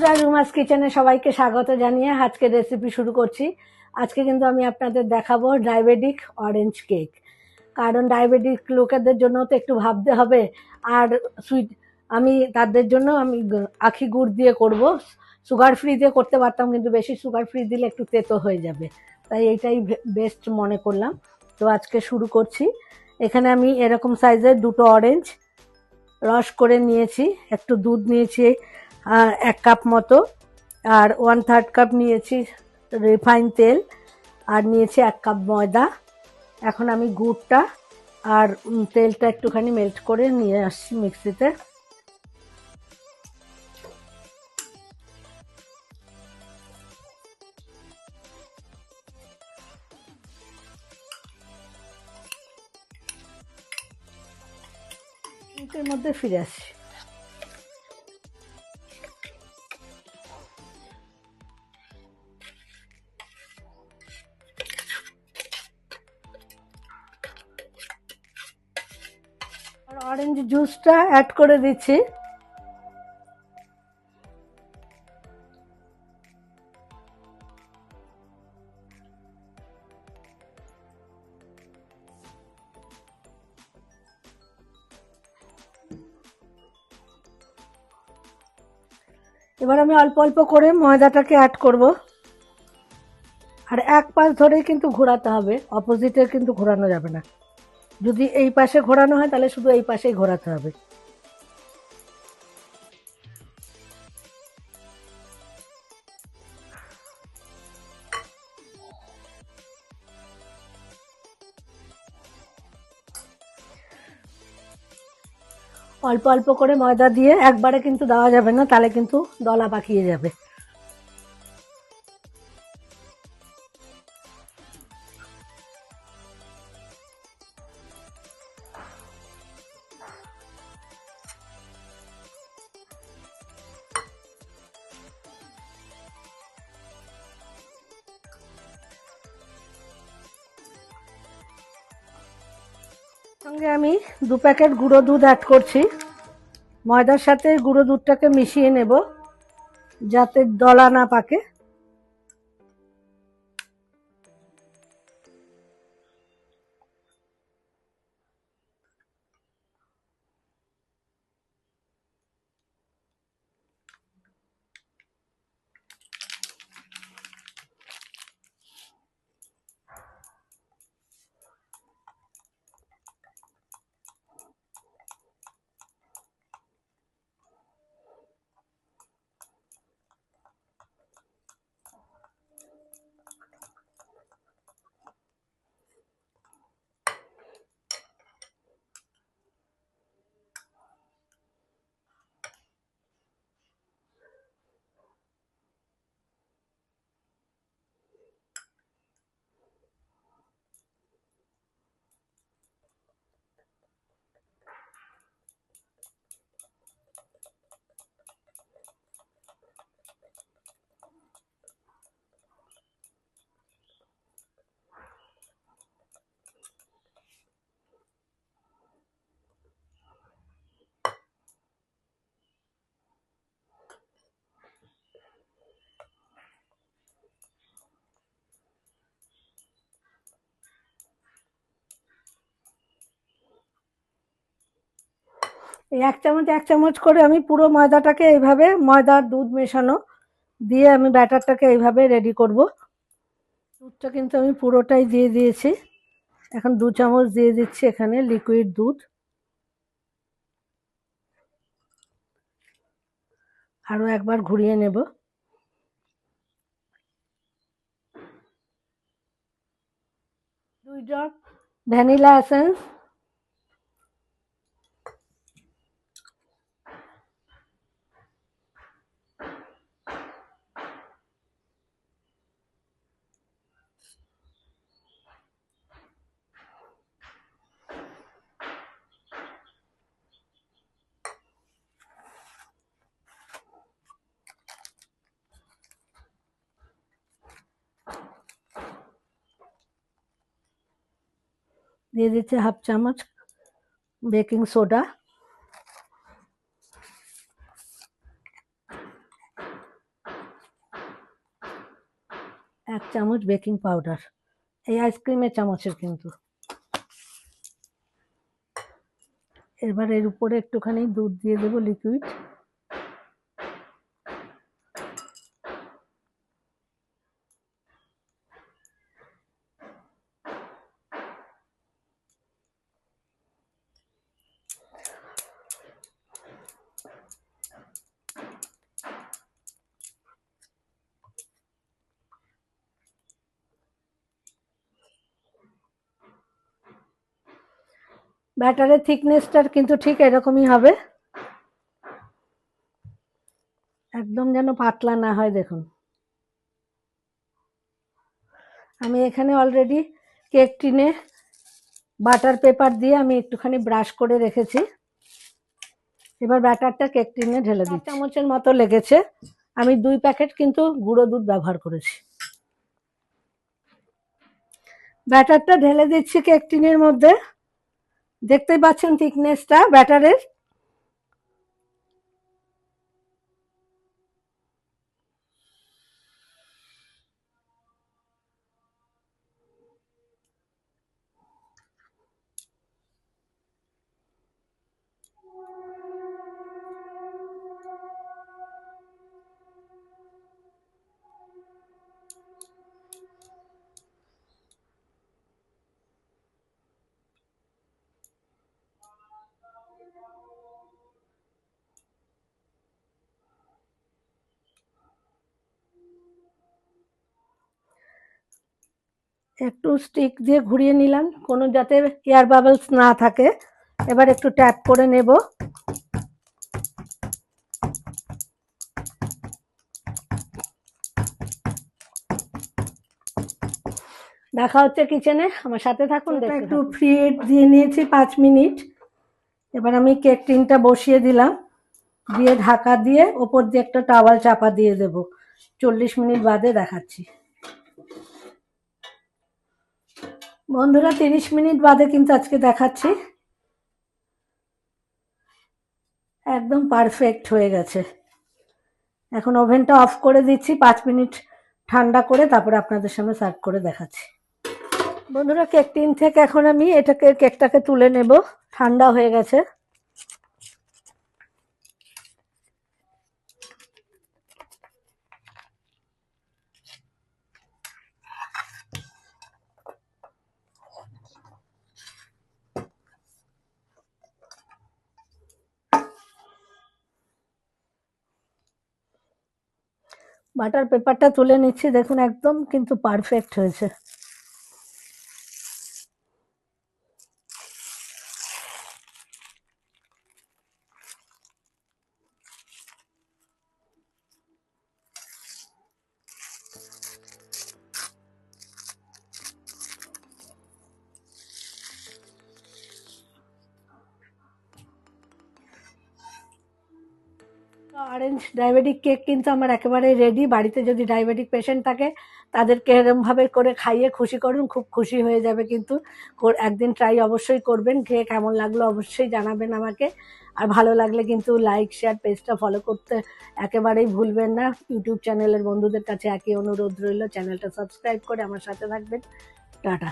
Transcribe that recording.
বন্ধুরা, রুমাস কিচেনে সবাইকে স্বাগত জানিয়ে আজকের রেসিপি শুরু করছি। আজকে কিন্তু আমি আপনাদের দেখাবো ডায়াবেটিক অরেঞ্জ কেক। কারণ ডায়াবেটিক লোকেদের জন্য তো একটু ভাবতে হবে। আর সুইট আমি তাদের জন্য আখি গুড় দিয়ে করব। সুগার ফ্রি দিয়ে করতে পারতাম, কিন্তু বেশি সুগার ফ্রি দিলে একটু তেতো হয়ে যাবে, তাই এইটাই বেস্ট মনে করলাম। তো আজকে শুরু করছি। এখানে আমি এরকম সাইজের দুটো অরেঞ্জ রস করে নিয়েছি, একটু দুধ নিয়েছি 1 কাপ মতো, আর 1/3 কাপ নিয়েছি রিফাইন তেল, আর নিয়েছি 1 কাপ ময়দা। এখন আমি গুড়টা আর তেলটা একটুখানি মেল্ট করে নিয়ে আসছি মিক্সিতে। এর মধ্যে ফিরে আসছি। অরেঞ্জ জুসটা অ্যাড করে দিচ্ছি। এবার আমি অল্প অল্প করে ময়দাটাকে অ্যাড করব, আর এক পাশ ধরেই কিন্তু ঘোরাতে হবে, অপোজিটে কিন্তু ঘোরানো যাবে না। যদি এই পাশে ঘোরানো হয় তাহলে শুধু এই পাশেই ঘোরাতে হবে। অল্প অল্প করে ময়দা দিয়ে একবারে কিন্তু দেওয়া যাবে না, তাহলে কিন্তু দলা পাকিয়ে যাবে। সঙ্গে আমি 2 প্যাকেট গুঁড়ো দুধ অ্যাড করছি। ময়দার সাথে গুঁড়ো দুধটাকে মিশিয়ে নেব যাতে দলা না পাকে। এই 1 চামচ করে আমি পুরো ময়দাটাকে এইভাবে, ময়দার দুধ মেশানো দিয়ে আমি ব্যাটারটাকে এইভাবে রেডি করব। দুধটা কিন্তু আমি পুরোটাই দিয়ে দিয়েছি। এখন 2 চামচ দিয়ে দিচ্ছি এখানে লিকুইড দুধ, আরও একবার ঘুরিয়ে নেব। 2 ড্রপ ভ্যানিলা এসেন্স, দিয়ে দিচ্ছি 1/2 চামচ বেকিং সোডা, 1 চামচ বেকিং পাউডার, এই আইসক্রিমের চামচের কিন্তু। এবার এর উপরে একটুখানি দুধ দিয়ে দেবো লিকুইড। ব্যাটারের থিকনেসটার কিন্তু ঠিক এরকমই হবে, একদম যেন পাতলা না হয়। দেখুন আমি এখানে অলরেডি কেক টিনে বাটার পেপার দিয়ে আমি একটুখানি ব্রাশ করে রেখেছি। এবার ব্যাটারটা কেক টিনে ঢেলে দিই। 4 চামচের মতো লেগেছে, আমি 2 প্যাকেট কিন্তু গুঁড়ো দুধ ব্যবহার করেছি। ব্যাটারটা ঢেলে দিচ্ছি কেক টিনের মধ্যে। দেখতেই পাচ্ছেন থিকনেসটা ব্যাটারের। একটু স্টিক দিয়ে ঘুরিয়ে নিলাম, কোনো যাতে এয়ার বাবলস না থাকে। এবার একটু ট্যাপ করে নেব। দেখা হচ্ছে কিচেনে, আমার সাথে থাকুন। একটু ফ্রি হিট দিয়ে নিয়েছি 5 মিনিট। এবার আমি কেক টিনটা বসিয়ে দিলাম, দিয়ে ঢাকা দিয়ে ওপর দিয়ে একটা টাওয়াল চাপা দিয়ে দেব। 40 মিনিট বাদে দেখাচ্ছি। বন্ধুরা 30 মিনিট বাদে কিন্তু আজকে দেখাচ্ছি। একদম পারফেক্ট হয়ে গেছে। এখন ওভেনটা অফ করে দিচ্ছি, 5 মিনিট ঠান্ডা করে তারপরে আপনাদের সামনে সার্ভ করে দেখাচ্ছি। বন্ধুরা কেক টিন থেকে এখন আমি কেকটাকে তুলে নেব, ঠান্ডা হয়ে গেছে। বাটার পেপারটা তুলে নিচ্ছি, দেখুন একদম কিন্তু পারফেক্ট হয়েছে। অরেঞ্জ ডায়াবেটিক কেক কিন্তু আমার একেবারে রেডি। বাড়িতে যদি ডায়াবেটিক পেশেন্ট থাকে তাদেরকে এরমভাবে করে খাইয়ে খুশি করুন, খুব খুশি হয়ে যাবে কিন্তু। একদিন ট্রাই অবশ্যই করবেন, খেয়ে কেমন লাগলো অবশ্যই জানাবেন আমাকে। আর ভালো লাগলে কিন্তু লাইক শেয়ার, পেজটা ফলো করতে একেবারেই ভুলবেন না। ইউটিউব চ্যানেলের বন্ধুদের কাছে একই অনুরোধ রইল, চ্যানেলটা সাবস্ক্রাইব করে আমার সাথে থাকবেন। টাটা।